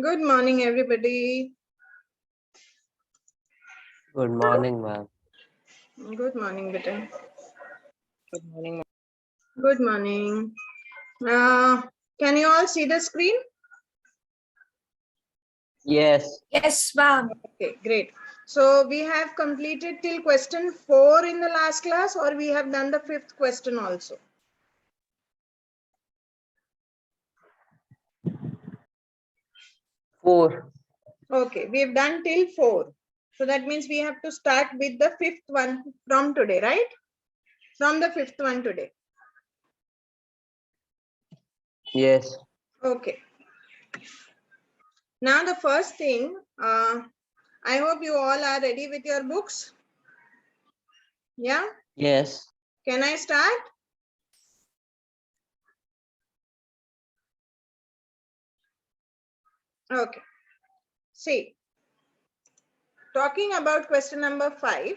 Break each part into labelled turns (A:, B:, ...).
A: Good morning, everybody.
B: Good morning, ma'am.
A: Good morning, beta.
C: Good morning.
A: Good morning. Can you all see the screen?
B: Yes.
D: Yes, ma'am.
A: Okay, great. So we have completed till question 4 in the last class, or we have done the 5th question also.
B: Four.
A: Okay, we have done till 4. So that means we have to start with the 5th one from today, right? From the 5th one today.
B: Yes.
A: Okay. Now the first thing, I hope you all are ready with your books. Yeah?
B: Yes.
A: Can I start? Okay. See, talking about question number 5,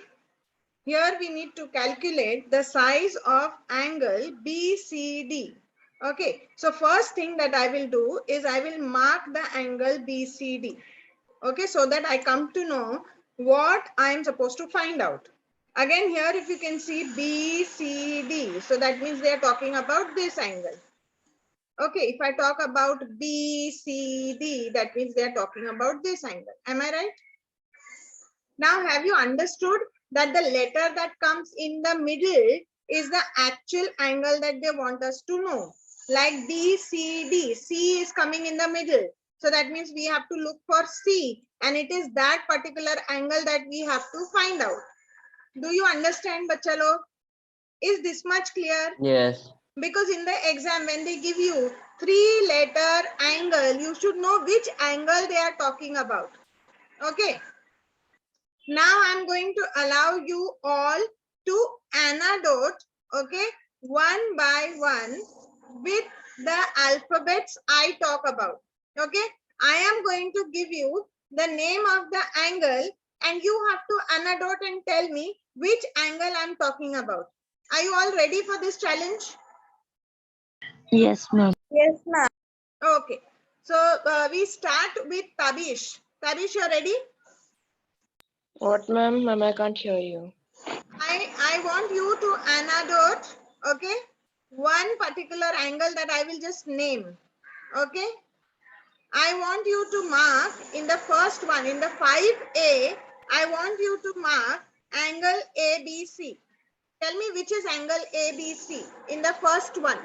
A: here we need to calculate the size of angle BCD. Okay, so first thing that I will do is I will mark the angle BCD. Okay, so that I come to know what I am supposed to find out. Again, here if you can see BCD, so that means they are talking about this angle. Okay, if I talk about BCD, that means they are talking about this angle. Am I right? Now, have you understood that the letter that comes in the middle is the actual angle that they want us to know? Like BCD, C is coming in the middle. So that means we have to look for C, and it is that particular angle that we have to find out. Do you understand, Bachalo? Is this much clear?
B: Yes.
A: Because in the exam, when they give you 3-letter angle, you should know which angle they are talking about. Okay. Now I'm going to allow you all to annotate, okay, one by one with the alphabets I talk about. Okay. I am going to give you the name of the angle and you have to annotate and tell me which angle I'm talking about. Are you all ready for this challenge?
D: Yes, ma'am.
C: Yes, ma'am.
A: Okay. So we start with Tabish. Tabish, you're ready?
C: What, ma'am? Ma'am, I can't hear you.
A: I want you to annotate, okay, one particular angle that I will just name, okay. I want you to mark in the first one, in the 5A, I want you to mark angle ABC. Tell me which is angle ABC in the first one.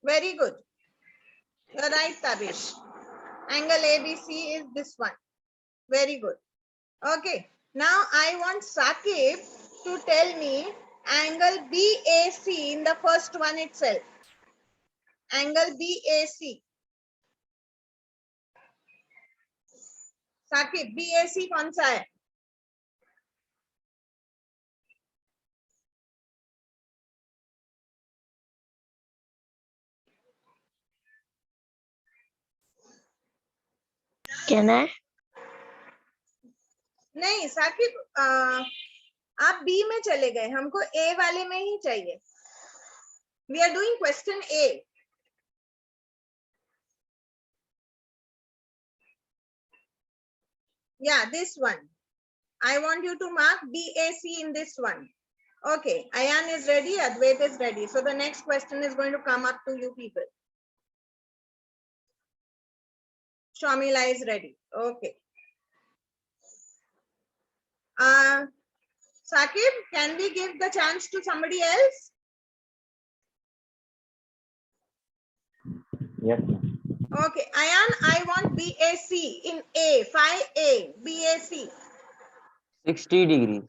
A: Very good. You're right, Tabish. Angle ABC is this one. Very good. Okay. Now I want Sakib to tell me angle BAC in the first one itself. Angle BAC. Sakib, BAC कौन सा है?
D: Can I?
A: नहीं साकिब, आप B में चले गए, हमको ए वाले में ही चाहिए. We are doing question A. Yeah, this one. I want you to mark BAC in this one. Okay, Ayan is ready, Advait is ready. So the next question is going to come up to you people. Shamila is ready. Okay. Sakib, can we give the chance to somebody else?
B: Yes.
A: Okay, Ayan, I want BAC in A, 5A, BAC.
B: 60 degrees.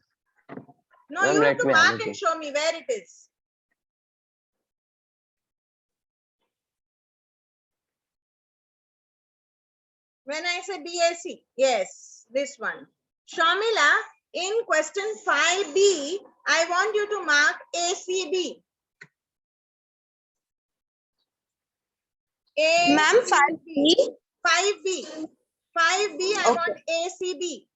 A: No,
B: Ma'am,
A: you have
B: let
A: to
B: me
A: mark
B: annotate.
A: and show me where it is. When I say BAC, yes, this one. Shamila, in question 5B, I want you to mark ACB.
C: Ma'am, 5B.
A: 5B. 5B, I
C: Okay.
A: want ACB.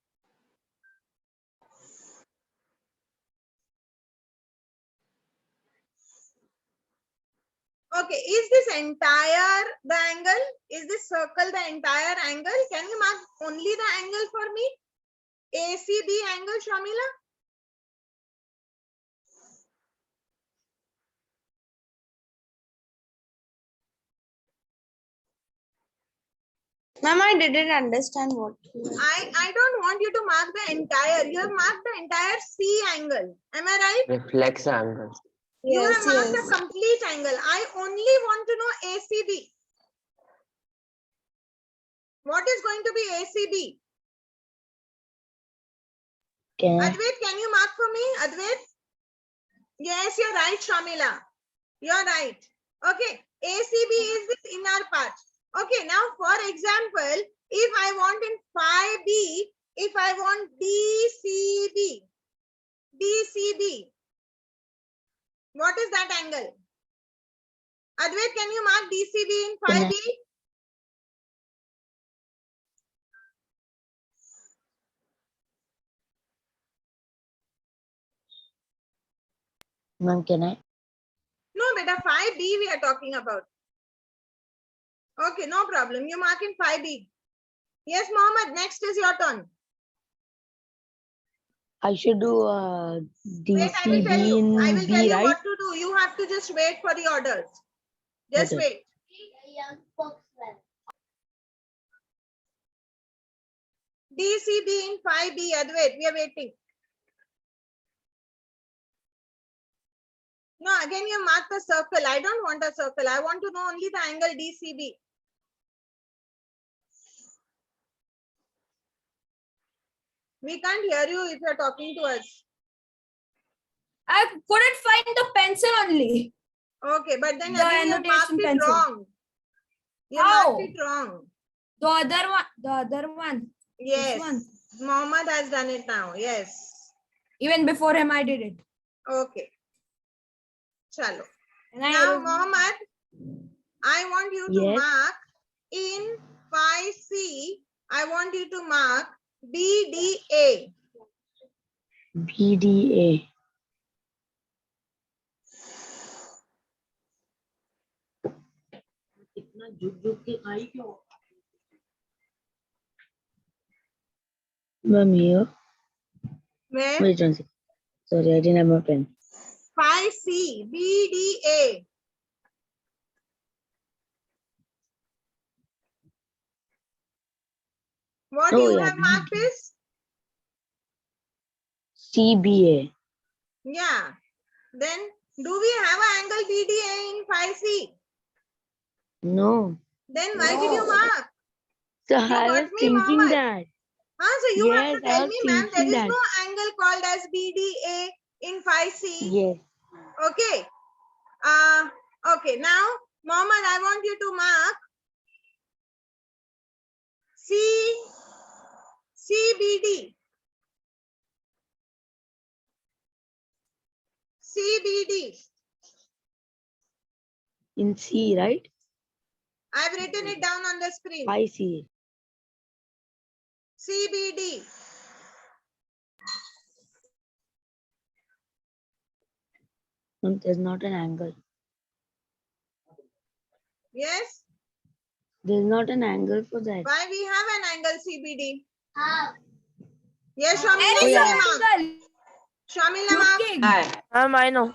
A: Okay, is this entire the angle? Is this circle the entire angle? Can you mark only the angle for me? ACB angle, Shamila?
D: Ma'am, I didn't understand what.
A: I don't want you to mark the entire. You have marked the entire C angle. Am I right?
B: Reflex angle.
A: You
D: Yes,
A: have marked
D: yes.
A: the complete angle. I only want to know ACB. What is going to be ACB?
C: Can I?
A: Advait, can you mark for me? Advait? Yes, you're right, Shamila. You're right. Okay, ACB is this inner part. Okay, now for example, if I want in phi B, if I want DCB, DCB, what is that angle? Advait, can you mark DCB in phi
C: Can I-
A: B?
C: Ma'am, can I?
A: No, beta, phi B we are talking about. Okay, no problem. You mark in phi B. Yes, Mohammed, next is your turn.
C: I should do
A: Wait, I will tell
C: DCB
A: you. I
C: in
A: will tell
C: B,
A: you
C: right?
A: what to do. You have to just wait for the orders. Just
C: Okay.
A: wait. DCB in phi B, Advait, we are waiting. No, again you mark the circle. I don't want a circle. I want to know only the angle DCB. We can't hear you if you're talking to us.
E: I couldn't find the pencil only.
A: Okay, but then
E: The
A: again you marked
E: annotation
A: it
E: pencil.
A: wrong. You
E: How?
A: marked it wrong.
E: The other one.
A: Yes.
E: one.
A: Mohammed has done it now. Yes.
E: Even before him, I did it.
A: Okay. Chalo.
E: And I
A: Now,
E: wrote-
A: Mohammed, I want you to
C: Yes.
A: mark in phi C, I want you to mark BDA.
C: BDA. Ma'am, here.
A: Where?
C: Wait one second. Sorry, I didn't have my pen.
A: Phi C, BDA. What
C: Oh,
A: you
C: yeah,
A: have marked
C: BDA.
A: is?
C: CBA.
A: Yeah. Then, do we have an angle BDA in phi C?
C: No.
A: Then why did you
E: No.
A: mark?
C: So
A: You
C: I
A: got
C: was
A: me,
C: thinking
A: Mohammed.
C: that.
A: So you have
C: Yes,
A: to
C: I
A: tell
C: was
A: me, ma'am, there
C: thinking
A: is
C: that.
A: no angle called as BDA in phi C.
C: Yes.
A: Okay. Okay. Now, Mohammed, I want you to mark CBD. CBD.
C: In C, right?
A: I've written it down on the screen.
C: I see.
A: CBD.
C: No, there's not an angle.
A: Yes.
C: There's not an angle for that.
A: Why we have an angle CBD? Yes,
E: There
A: Shamila,
E: is
A: you
E: an
A: may mark.
E: angle.
A: Shamila, mark.
E: Looking.
B: Hi.
C: I know.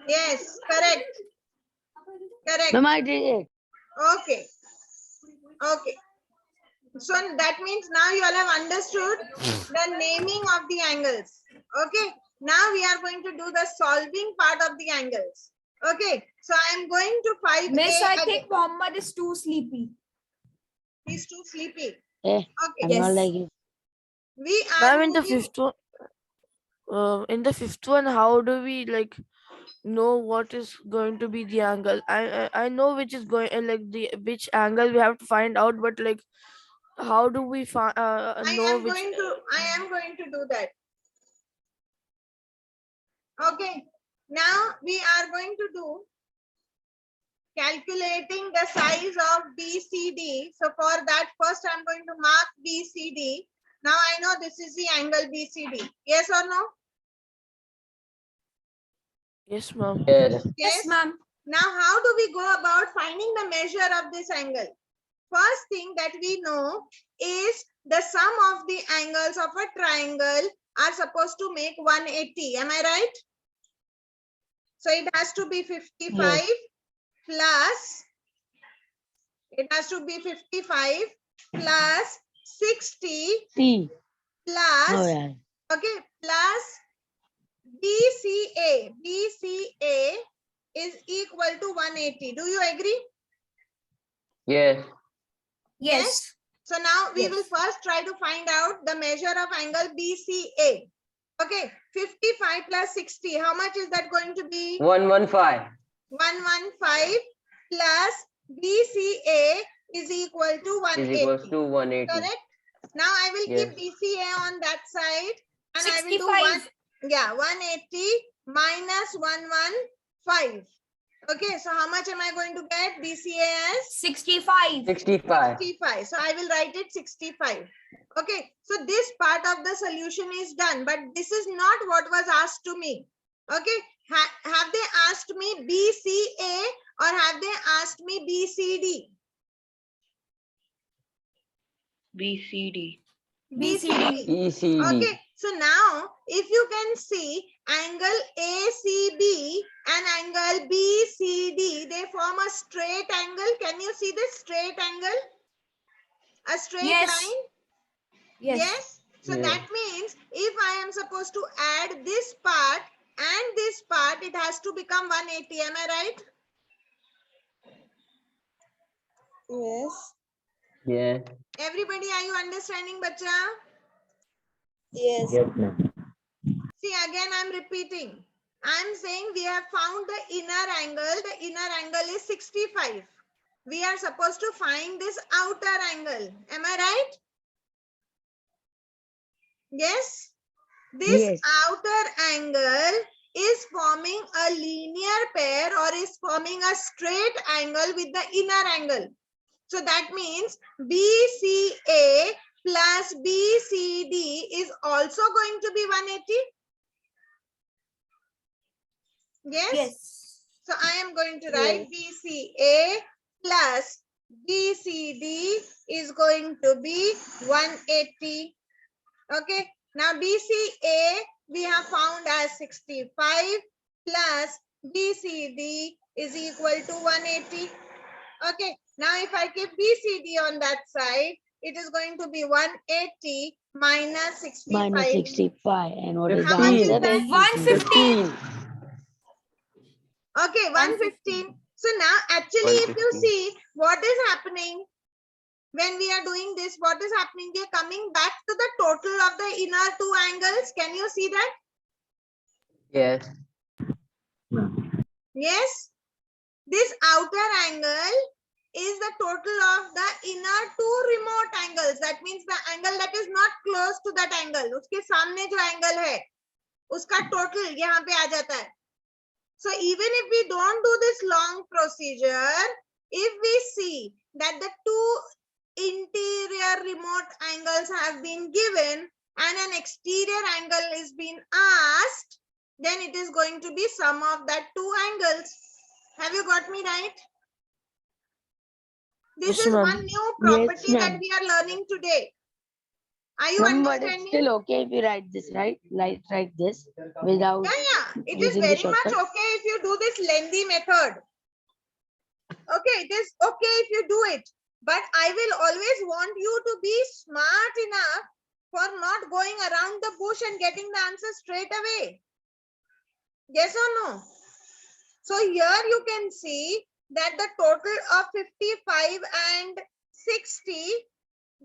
A: Yes, correct. Correct.
C: Ma'am, I did it.
A: Okay. Okay. So that means now you all have understood the naming of the angles. Okay. Now we are going to do the solving part of the angles. Okay. So I am going to 5A.
E: Miss, I
A: again.
E: think Mohammed is too sleepy.
A: He's too sleepy.
C: Eh,
A: Okay.
C: I'm
E: Yes.
C: not like you.
A: We are
F: Ma'am, in the
A: moving-
F: fifth one, how do we like know what is going to be the angle? I know which is going like the which angle we have to find out, but like how do we find
A: I
F: know
A: am
F: which?
A: going to do that. Okay. Now we are going to do calculating the size of BCD. So for that, first I'm going to mark BCD. Now I know this is the angle BCD. Yes or no?
F: Yes, ma'am.
B: Yes.
E: Yes, ma'am.
A: Now, how do we go about finding the measure of this angle? First thing that we know is the sum of the angles of a triangle are supposed to make 180. Am I right? So it has to be 55
C: Yes.
A: plus, it has to be 55 plus 60
C: C.
A: plus,
C: Oh, yeah.
A: okay, plus BCA. BCA is equal to 180. Do you agree?
B: Yes.
E: Yes.
A: So now we will
E: Yes.
A: first try to find out the measure of angle BCA. Okay, 55 plus 60. How much is that going to be?
B: 115.
A: 115 plus BCA is equal to
B: Is equals
A: 180.
B: to 180.
A: Correct? Now I will
B: Yes.
A: keep BCA on that side and I will do
E: 65.
A: 180 minus 115. Okay, so how much am I going to get? BCA as
E: 65.
B: 65.
A: 65. So I will write it 65. Okay, so this part of the solution is done, but this is not what was asked to me. Okay, have they asked me BCA or have they asked me BCD?
C: BCD.
E: BCD.
B: ECD.
A: Okay, so now if you can see angle ACB and angle BCD, they form a straight angle. Can you see this straight angle? A straight
E: Yes.
A: line?
E: Yes.
A: So
B: Yes.
A: that means if I am supposed to add this part and this part, it has to become 180. Am I right?
C: Yes.
B: Yes.
A: Everybody, are you understanding, bacha?
C: Yes.
B: Yes, ma'am.
A: See, again, I'm repeating. I'm saying we have found the inner angle. The inner angle is 65. We are supposed to find this outer angle. Am I right? Yes. This
C: Yes.
A: outer angle is forming a linear pair or is forming a straight angle with the inner angle. So that means BCA plus BCD is also going to be 180. Yes?
E: Yes.
A: So I am going to write BCA plus BCD is going to be 180. Okay. Now BCA we have found as 65 plus BCD is equal to 180. Okay. Now if I keep BCD on that side, it is going to be 180 minus 65.
C: Minus 65. And what is the
A: How much is
C: answer?
A: that?
E: 115.
A: Okay, 115. So now actually if you
B: 115.
A: see what is happening when we are doing this, what is happening? We are coming back to the total of the inner two angles. Can you see that?
B: Yes.
A: Yes. This outer angle is the total of the inner two remote angles. That means the angle that is not close to that angle. उसके सामने जो angle है, उसका total यहाँ पे आ जाता है. So even if we don't do this long procedure, if we see that the two interior remote angles have been given and an exterior angle is being asked, then it is going to be sum of that two angles. Have you got me right? This
F: Yes,
A: is
F: ma'am.
A: one new property that
C: ma'am.
A: we are learning today. Are you
C: Ma'am, but it's
A: understanding?
C: still okay if you write this, right? Write this without
A: Yeah. It is
C: using the
A: very much
C: shortcut.
A: okay if you do this lengthy method. Okay, it is okay if you do it. But I will always want you to be smart enough for not going around the bush and getting the answer straight away. Yes or no? So here you can see that the total of 55 and 60,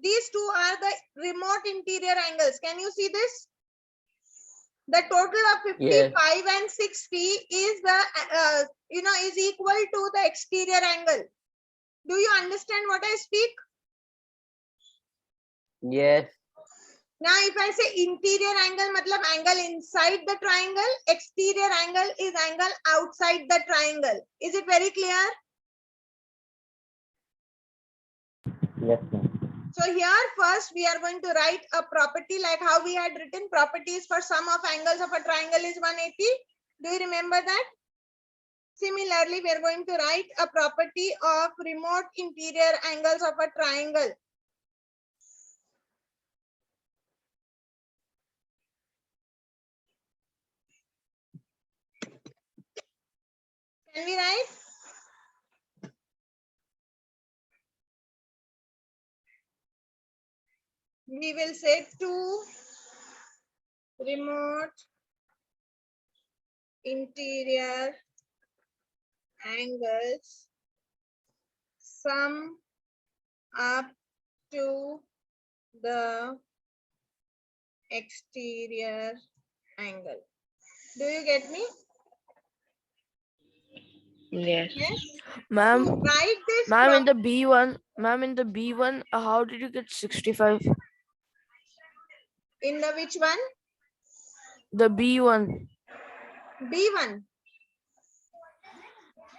A: these two are the remote interior angles. Can you see this? The total of 55
B: Yes.
A: and 60 is the, is equal to the exterior angle. Do you understand what I speak?
B: Yes.
A: Now, if I say interior angle, matlab angle inside the triangle, exterior angle is angle outside the triangle. Is it very clear?
B: Yes, ma'am.
A: So here first we are going to write a property like how we had written properties for sum of angles of a triangle is 180. Do you remember that? Similarly, we are going to write a property of remote interior angles of a triangle. Can we write? We will say two remote interior angles sum up to the exterior angle. Do you get me?
C: Yes.
A: Yes.
F: Ma'am,
A: To write this
F: ma'am, in the B1, ma'am, in the B1, how did you get 65?
A: in the which one?
F: The B1.
A: B1.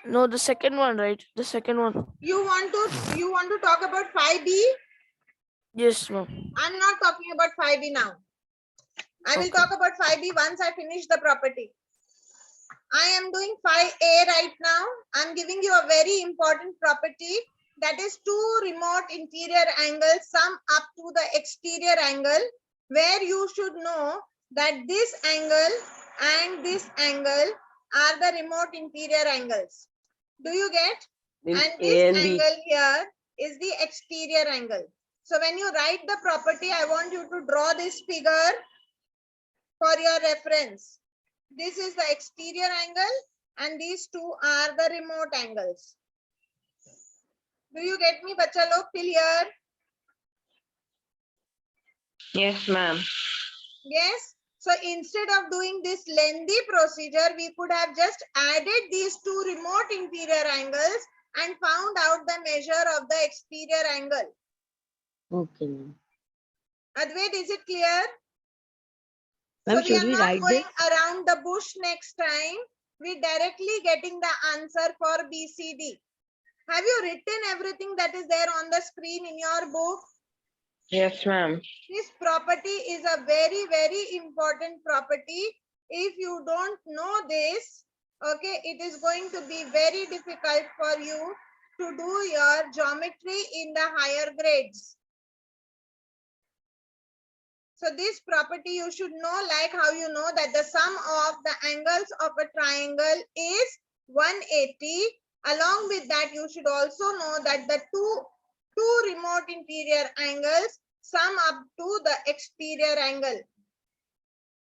F: No, the second one, right? The second one.
A: You want to talk about 5B?
F: Yes, ma'am.
A: I'm not talking about 5B now. I will
F: Okay.
A: talk about 5B once I finish the property. I am doing 5A right now. I'm giving you a very important property, that is two remote interior angles sum up to the exterior angle, where you should know that this angle and this angle are the remote interior angles. Do you get?
B: Means
A: And
B: A
A: this
B: and B.
A: angle here is the exterior angle. So when you write the property, I want you to draw this figure for your reference. This is the exterior angle and these two are the remote angles. Do you get me, bacha log? Till here?
C: Yes, ma'am.
A: Yes. So instead of doing this lengthy procedure, we could have just added these two remote interior angles and found out the measure of the exterior angle.
B: Okay, ma'am.
A: Advait, is it clear? So
B: Ma'am,
A: we
B: should
A: are
B: we
A: not
B: write
A: going
B: this?
A: around the bush next time. We directly getting the answer for BCD. Have you written everything that is there on the screen in your book?
C: Yes, ma'am.
A: This property is a very, very important property. If you don't know this, okay, it is going to be very difficult for you to do your geometry in the higher grades. So this property you should know, like how you know that the sum of the angles of a triangle is 180. Along with that, you should also know that the two remote interior angles sum up to the exterior angle.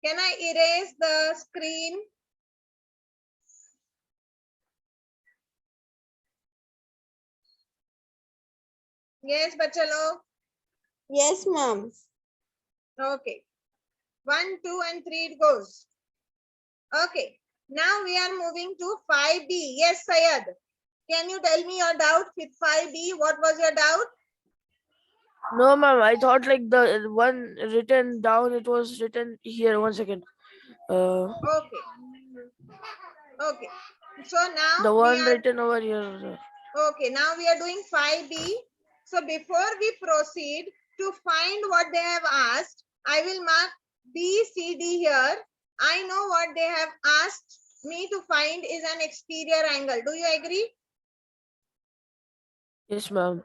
A: Can I erase the screen? Yes, bacha log?
D: Yes, ma'am.
A: Okay. 1, 2, and 3 it goes. Okay. Now we are moving to 5B. Yes, Sayed. Can you tell me your doubt with 5B? What was your doubt?
F: No, ma'am. I thought like the one written down, it was written here. 1 second.
A: Okay. Okay. So now
F: The
A: we
F: one
A: are
F: written over here.
A: okay. Now we are doing 5B. So before we proceed to find what they have asked, I will mark B, C, D here. I know what they have asked me to find is an exterior angle. Do you agree?
F: Yes, ma'am.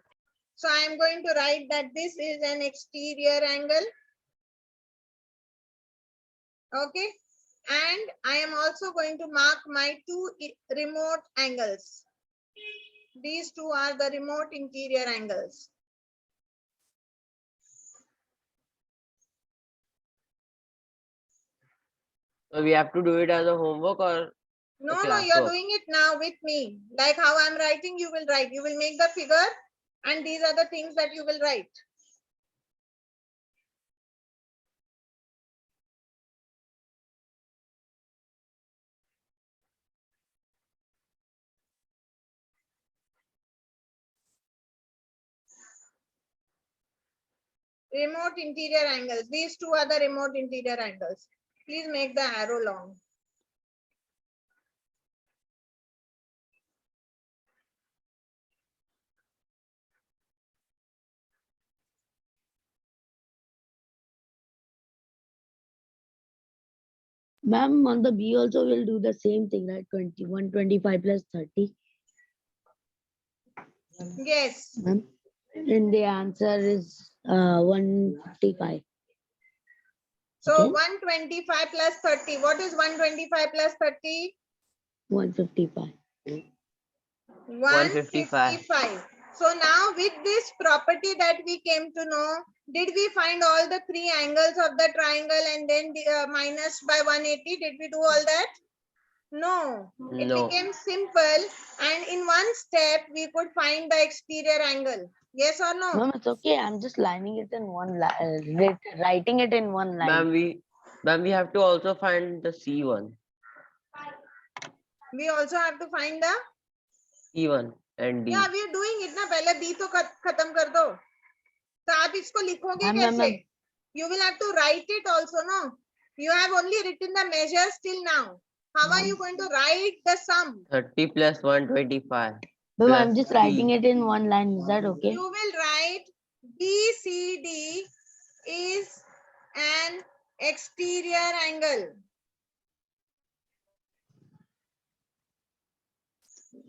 A: So I am going to write that this is an exterior angle. Okay. And I am also going to mark my two remote angles. These two are the remote interior angles.
B: So we have to do it as a homework or
A: No,
B: class
A: you are
B: work?
A: doing it now with me. Like how I'm writing, you will write. You will make the figure and these are the things that you will write. Remote interior angles. These two are the remote interior angles. Please make the arrow long.
G: Ma'am, on the B also we'll do the same thing, right? 125 plus 30.
A: Yes.
G: Ma'am, and the answer is 155.
A: So
G: Okay.
A: 125 plus 30. What is 125 plus 30?
G: 155.
A: 155. So now with this property that we came to know, did we find all the three angles of the triangle and then minus by 180? Did we do all that? No. It
B: No.
A: became simple and in one step we could find the exterior angle. Yes or no?
G: Ma'am, it's okay. I'm just lining it in one line, writing it in one line.
B: Ma'am, we have to also find the C1.
A: We also have to find the
B: C1 and D.
A: Yeah, we are doing it ना पहले B तो खत्म कर दो तो आप इसको लिखोगे
G: Ma'am,
A: कैसे?
G: ma'am.
A: You will have to write it also, no? You have only written the measures till now. How are you going to write the sum?
B: 30 plus 125.
G: Ma'am, I'm
B: plus
G: just writing
B: D.
G: it in one line. Is that okay?
A: You will write BCD is an exterior angle.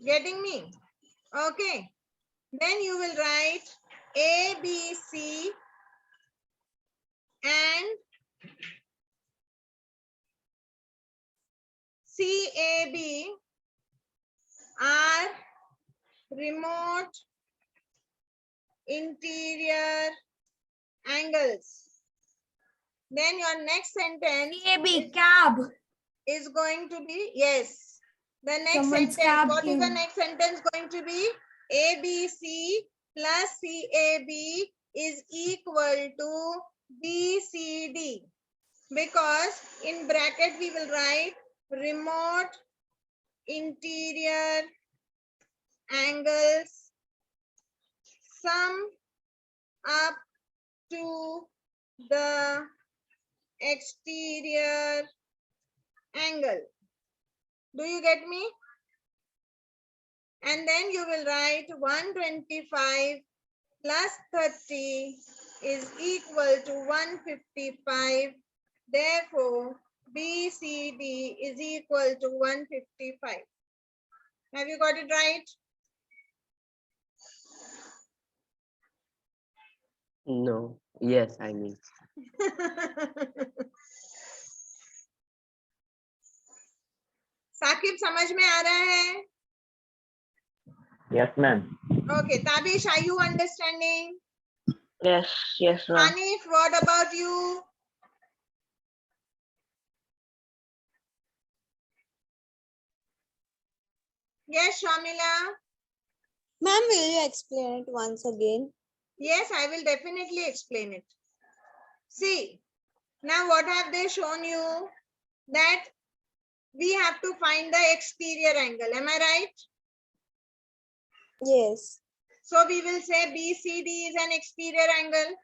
A: Getting me? Okay. Then you will write ABC and CAB are remote interior angles. Then your next sentence
E: CAB, cab.
A: is going to be, yes. The next
E: Someone's
A: sentence,
E: cab
A: what is the
E: came.
A: next sentence going to be? ABC plus CAB is equal to BCD. Because in bracket we will write remote interior angles sum up to the exterior angle. Do you get me? And then you will write 125 plus 30 is equal to 155. Therefore, BCD is equal to 155. Have you got it right?
B: No. Yes, I mean.
A: Saqib समझ में आ रहा है?
H: Yes, ma'am.
A: Okay, Tabish, are you understanding?
C: Yes, yes, ma'am.
A: Hanif, what about you? Yes, Shamila.
D: Ma'am, will you explain it once again?
A: Yes, I will definitely explain it. See, now what have they shown you? That we have to find the exterior angle. Am I right?
D: Yes.
A: So we will say BCD is an exterior angle.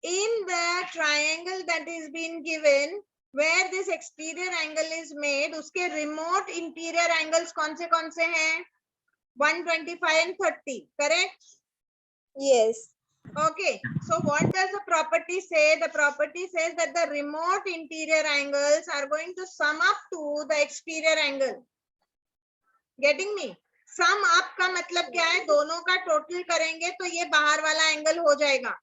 A: In the triangle that is been given, where this exterior angle is made, उसके remote interior angles कौन से हैं? 125 and 30, correct?
D: Yes.
A: Okay, so what does the property say? The property says that the remote interior angles are going to sum up to the exterior angle. Getting me? Sum up का मतलब क्या है? दोनों का total करेंगे तो ये बाहर वाला angle हो जाएगा.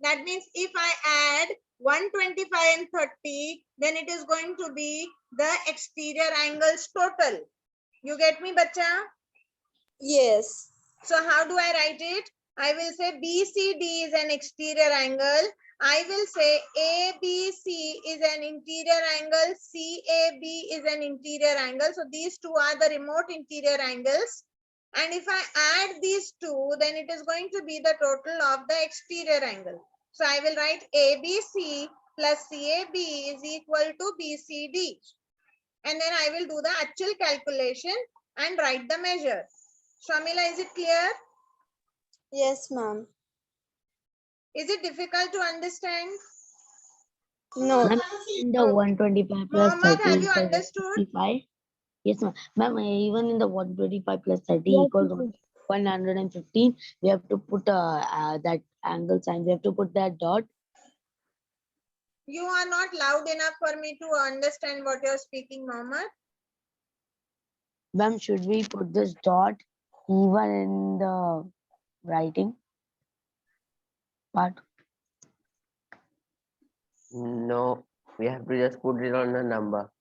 A: That means if I add 125 and 30, then it is going to be the exterior angles total. You get me, bacha?
D: Yes.
A: So how do I write it? I will say BCD is an exterior angle. I will say ABC is an interior angle. CAB is an interior angle. So these two are the remote interior angles. And if I add these two, then it is going to be the total of the exterior angle. So I will write ABC plus CAB is equal to BCD. And then I will do the actual calculation and write the measure. Shamila, is it clear?
D: Yes, ma'am.
A: Is it difficult to understand?
D: No.
G: Ma'am, in the 125 plus
A: Mohammed,
G: 30
A: have you
G: equals
A: understood?
G: 55. Yes, ma'am. Ma'am, even in the 125 plus 30
C: Yes,
G: equals
C: ma'am.
G: 115, we have to put that angle sign. We have to put that dot.
A: You are not loud enough for me to understand what you're speaking, Mohammed.
G: Ma'am, should we put this dot even in the writing part?
B: No, we have to just put it on the number.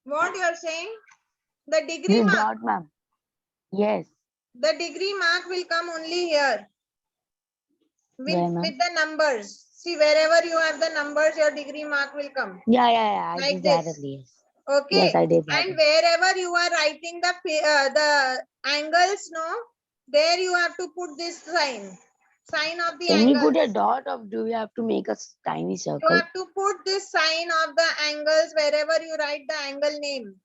A: What you're saying? The degree
G: This
A: mark.
G: dot, ma'am. Yes.
A: The degree mark will come only here.
G: Where, ma'am?
A: With the numbers. See, wherever you have the numbers, your degree mark will come.
G: Yeah. I
A: Like
G: did that
A: this.
G: earlier.
A: Okay.
G: Yes, I did that.
A: And wherever you are writing the angles, no, there you have to put this sign of the
G: Can we
A: angles.
G: put a dot, or do we have to make a tiny
A: You
G: circle?
A: have to put this sign of the angles wherever you write the angle name.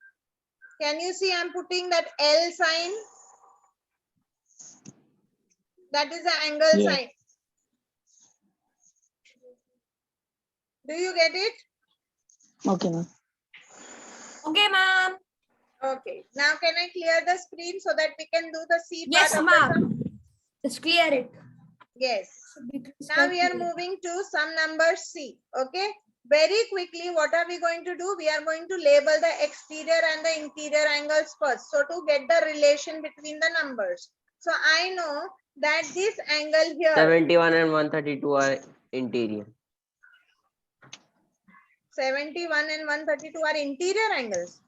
A: Can you see I'm putting that L sign? That is the angle
G: Yes.
A: sign. Do you get it?
G: Okay, ma'am.
E: Okay, ma'am.
A: Okay. Now can I clear the screen so that we can do the C
E: Yes,
A: part of the sum?
E: ma'am. Just clear it.
A: Yes.
E: Should be
A: Now
E: crystal
A: we are
E: clear.
A: moving to sum number C. Okay. Very quickly, what are we going to do? We are going to label the exterior and the interior angles first. So to get the relation between the numbers. So I know that this angle here,
B: 71 and 132 are interior.
A: 71 and 132 are interior angles.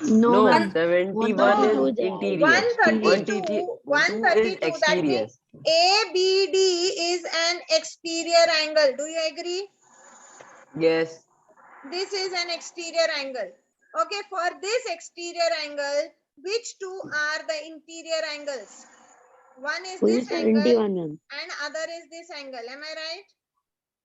G: No,
B: No,
G: ma'am.
B: 71
G: 132
B: is
G: is the
B: interior.
A: 132,
B: 132 is
A: 132, that
B: exterior.
A: means ABD is an exterior angle. Do you agree?
B: Yes.
A: This is an exterior angle. Okay, for this exterior angle, which two are the interior angles? One is
G: Who
A: this
G: is
A: angle
G: 71, ma'am?
A: and other is this angle. Am I right?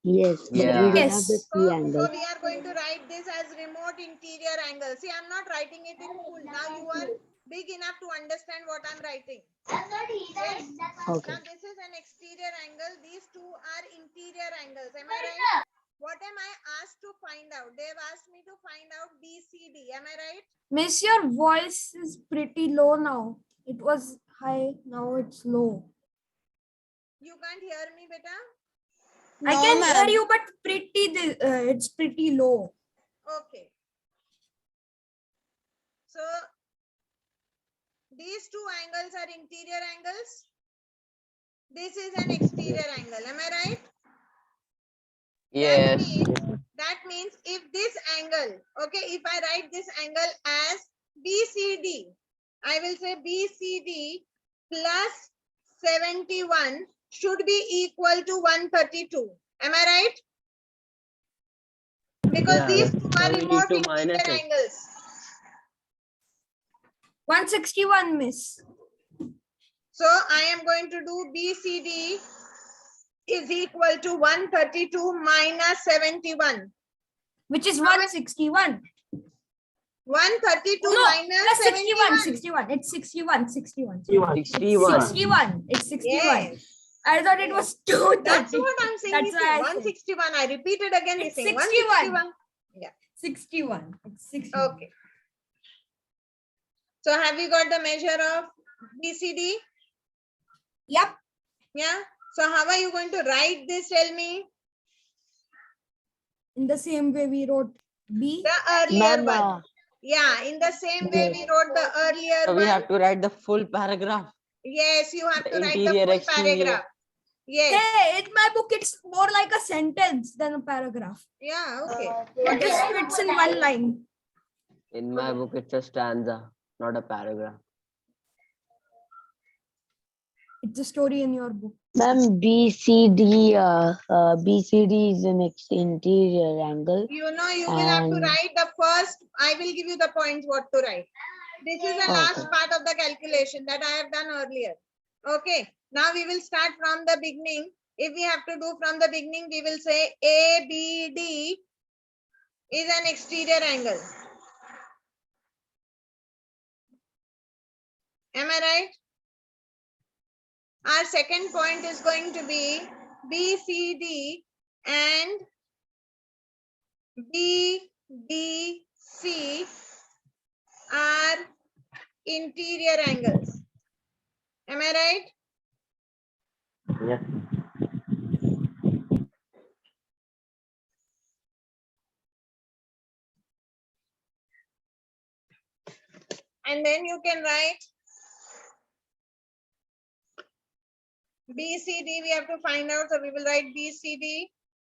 G: Yes, but we
B: Yeah.
G: don't
E: Yes.
G: have the C
A: So
G: angle.
A: we are going to write this as remote interior angle. See, I'm not writing it in full. Now you are big enough to understand what I'm writing. Yes?
G: Okay.
A: Now this is an exterior angle. These two are interior angles. Am I right? What am I asked to find out? They've asked me to find out BCD. Am I right?
E: Miss, your voice is pretty low now. It was high, now it's low.
A: You can't hear me, beta?
E: I
D: No,
E: can
D: ma'am.
E: hear you, but it's pretty low.
A: Okay. So these two angles are interior angles. This is an exterior angle. Am I right?
B: Yes.
A: That means if this angle, okay, if I write this angle as BCD, I will say BCD plus 71 should be equal to 132. Am I right? Because
B: Yeah.
A: these two are
B: So we need
A: remote
B: to
A: interior
B: minus it.
A: angles.
E: 161, miss.
A: So I am going to do BCD is equal to 132 minus 71.
E: Which is 161.
A: 132
E: No,
A: minus
E: plus
A: 71.
E: 61. It's 61.
B: 61.
E: 61. It's 61.
A: Yes.
E: I thought it was 230.
A: That's what I'm saying.
E: That's
A: He's
E: why
A: saying
E: I said
A: 161. I repeated again. He's
E: It's
A: saying
E: 61.
A: 161.
E: 61. It's 61.
A: Okay. So have you got the measure of BCD?
E: Yep.
A: Yeah. So how are you going to write this? Tell me.
E: In the same way we wrote B.
A: The earlier
G: Ma'am,
A: one. Yeah. In the same way we wrote the earlier
B: So we
A: one.
B: have to write the full paragraph.
A: Yes. You have
B: The
A: to write the
B: interior,
A: full
B: exterior.
A: paragraph. Yes.
E: Hey, in my book, it's more like a sentence than a paragraph.
A: Yeah. Okay.
E: It just fits in one line.
B: In my book, it's a stanza, not a paragraph.
E: It's a story in your book.
G: ma'am, BCD is an interior angle.
A: You know, you will have to
G: And-
A: write the first. I will give you the points what to write. This is the last
G: Okay.
A: part of the calculation that I have done earlier. Okay. Now we will start from the beginning. If we have to do from the beginning, we will say ABD is an exterior angle. Am I right? Our second point is going to be BCD and BDC are interior angles. Am I right?
B: Yes.
A: And then you can write BCD, we have to find out. So we will write BCD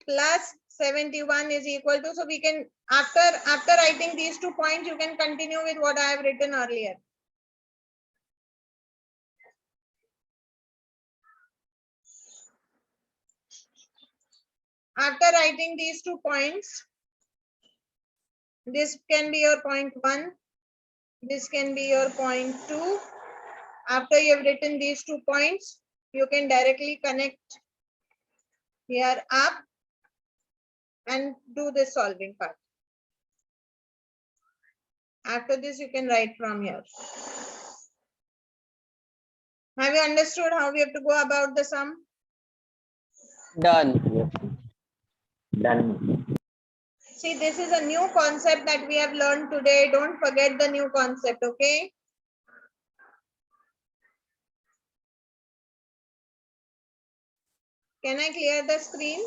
A: plus 71 is equal to, so we can, after writing these 2 points, you can continue with what I have written earlier. After writing these 2 points, this can be your point 1, this can be your point 2. After you have written these 2 points, you can directly connect here up and do the solving part. After this, you can write from here. Have you understood how we have to go about the sum?
B: Done.
H: Done.
A: See, this is a new concept that we have learned today. Don't forget the new concept, okay? Can I clear the screen?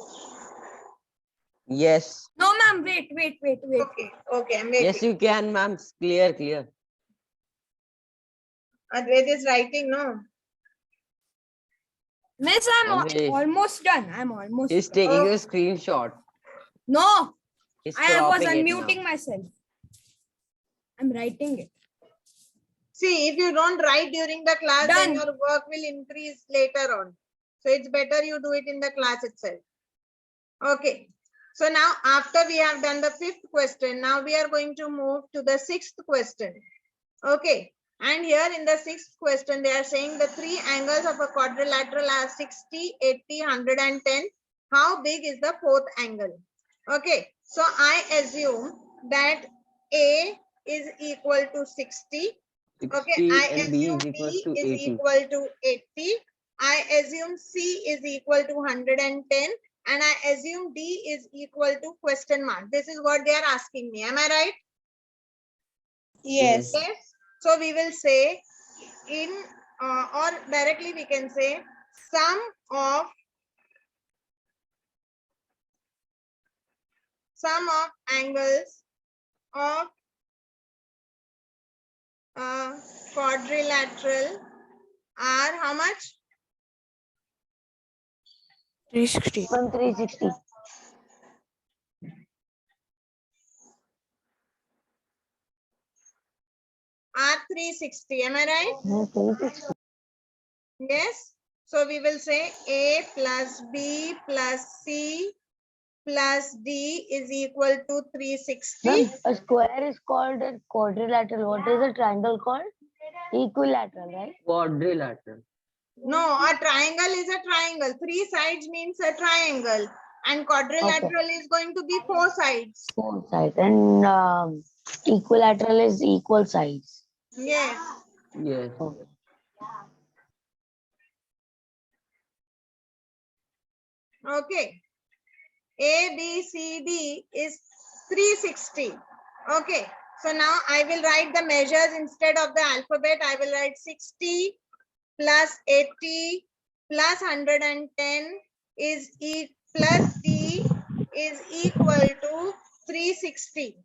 B: Yes.
E: No, ma'am. Wait.
A: Okay, okay, I'm waiting.
B: Yes, you can, ma'am. Clear.
A: Advait is writing, no?
E: Miss, I'm
B: Advait.
E: almost done. I'm almost
B: He's
E: done.
B: taking
A: Oh.
B: a screenshot.
E: No,
B: He's
E: I was
B: cropping it
E: unmuting
B: now.
E: myself. I'm writing it.
A: See, if you don't write during the class, then
E: Done.
A: your work will increase later on. So it's better you do it in the class itself. Okay. So now after we have done the 5th question, now we are going to move to the 6th question. Okay. And here in the 6th question, they are saying the 3 angles of a quadrilateral are 60, 80, 110. How big is the 4th angle? Okay. So I assume that A is equal to 60.
B: 60
A: Okay, I
B: and B
A: assume
B: is equals
A: B
B: to
A: is
B: 80.
A: equal to 80. I assume C is equal to 110. And I assume D is equal to question mark. This is what they are asking me. Am I right?
D: Yes.
A: Yes. So we will say in, or directly we can say sum of angles of quadrilateral are how much?
F: 360.
G: From 360.
A: Are 360. Am I right?
G: No, 360.
A: Yes. So we will say A plus B plus C plus D is equal to 360.
G: Ma'am, a square is called a quadrilateral. What is a triangle called? Equilateral, right?
B: Quadrilateral.
A: No, a triangle is a triangle. 3 sides means a triangle. And quadrilateral is going to be 4 sides.
G: 4 sides. And equilateral is equal sides.
A: Yes.
B: Yes.
G: Okay.
A: Okay. A, B, C, D is 360. Okay. So now I will write the measures instead of the alphabet. I will write 60 plus 80 plus 110 is plus D is equal to 360.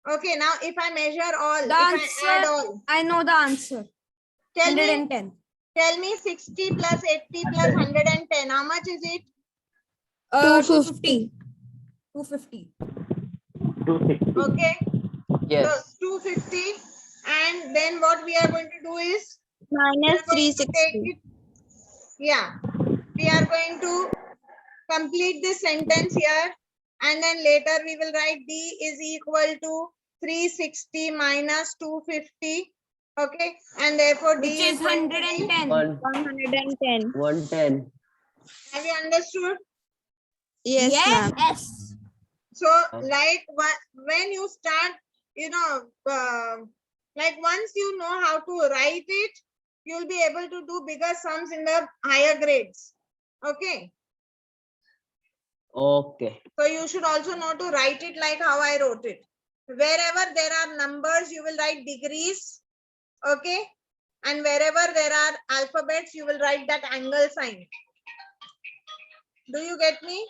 A: Okay. Now if I measure all,
E: The
A: if I add
E: answer,
A: all,
E: I know the answer.
A: tell me
E: 110.
A: 60 plus 80 plus 110. How much is it?
E: 250. 250.
H: 260.
A: Okay.
B: Yes.
A: So 250. And then what we are going to do is we
D: Minus
A: are going to take
D: 360.
A: it. Yeah. We are going to complete this sentence here. And then later we will write D is equal to 360 minus 250. Okay. And therefore D
E: Which is
A: going to be-
E: 110.
D: 110.
B: 110.
A: Have you understood?
D: Yes, ma'am.
E: Yes.
A: So like when you start, like once you know how to write it, you'll be able to do bigger sums in the higher grades. Okay.
B: Okay.
A: So you should also know to write it like how I wrote it. Wherever there are numbers, you will write degrees. Okay. And wherever there are alphabets, you will write that angle sign. Do you get me?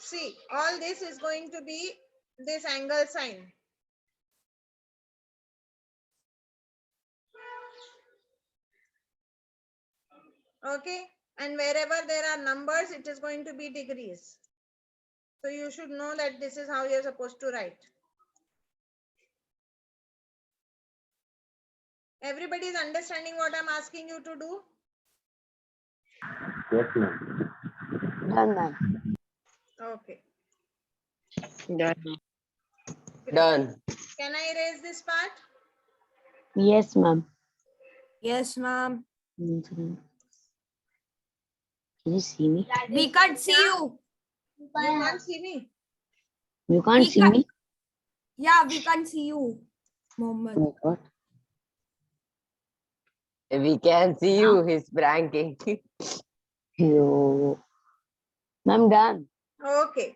A: See, all this is going to be this angle sign. Okay, and wherever there are numbers, it is going to be degrees. So you should know that this is how you're supposed to write. Everybody is understanding what I'm asking you to do?
H: Yes, ma'am.
G: Done, ma'am.
A: Okay.
C: Done.
B: Done.
A: Can I erase this part?
G: Yes, ma'am.
E: Yes, ma'am.
G: Can you see me?
E: We can't see you.
A: You can't see me.
G: You can't
E: We
G: see
E: can't-
G: me?
E: Yeah, we can't see you. Mohammed.
G: Oh my God.
B: We can see you. He's pranking.
G: Yo. Ma'am, done.
A: Okay.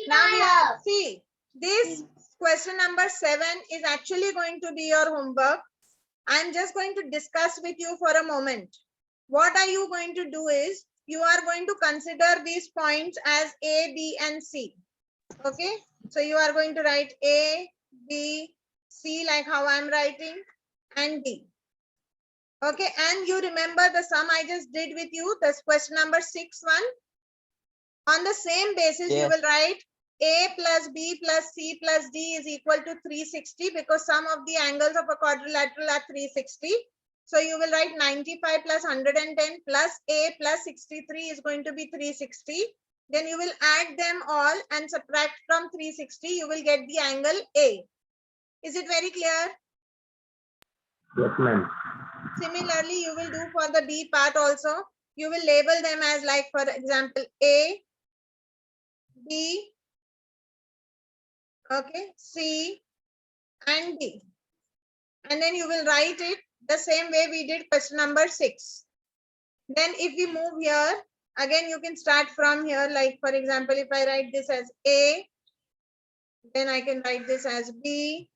A: Now we have, see, this question number 7 is actually going to be your homework. I'm just going to discuss with you for a moment. What are you going to do is, you are going to consider these points as A, B, and C. Okay. So you are going to write A, B, C, like how I'm writing, and D. Okay. And you remember the sum I just did with you, this question number 6-1. On the same basis, you
B: Yes.
A: will write A plus B plus C plus D is equal to 360 because sum of the angles of a quadrilateral are 360. So you will write 95 plus 110 plus A plus 63 is going to be 360. Then you will add them all and subtract from 360. You will get the angle A. Is it very clear?
H: Yes, ma'am.
A: Similarly, you will do for the B part also. You will label them as, like, for example, A, B, okay, C, and D. And then you will write it the same way we did question number 6. Then if we move here, again, you can start from here. Like, for example, if I write this as A, then I can write this as B,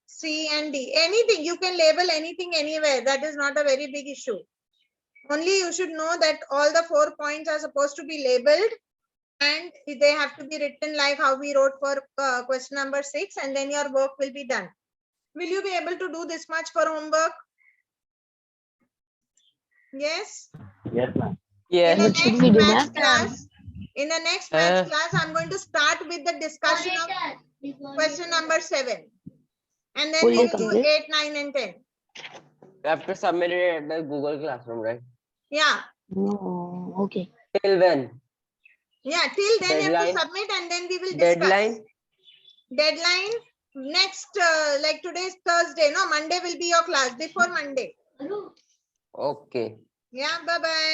A: C, and D. Anything, you can label anything anywhere. That is not a very big issue. Only you should know that all the 4 points are supposed to be labeled and they have to be written like how we wrote for question number 6, and then your work will be done. Will you be able to do this much for homework? Yes.
H: Yes, ma'am.
A: In
B: Yes.
A: the
G: What should
A: next
G: we do,
A: maths
G: ma'am?
A: class,
B: Uh.
A: I'm going to start with the discussion of question number 7. And then
G: Fully
A: we will do
G: complete?
A: 8, 9, and 10.
B: You have to submit it at the Google Classroom, right?
A: Yeah.
G: No. Okay.
B: Till when?
A: Yeah. Till then you have
B: Deadline?
A: to submit and then we will discuss.
B: Deadline?
A: Deadline next, like today is Thursday. No, Monday will be your class, before Monday.
B: Okay.
A: Yeah. Bye-bye.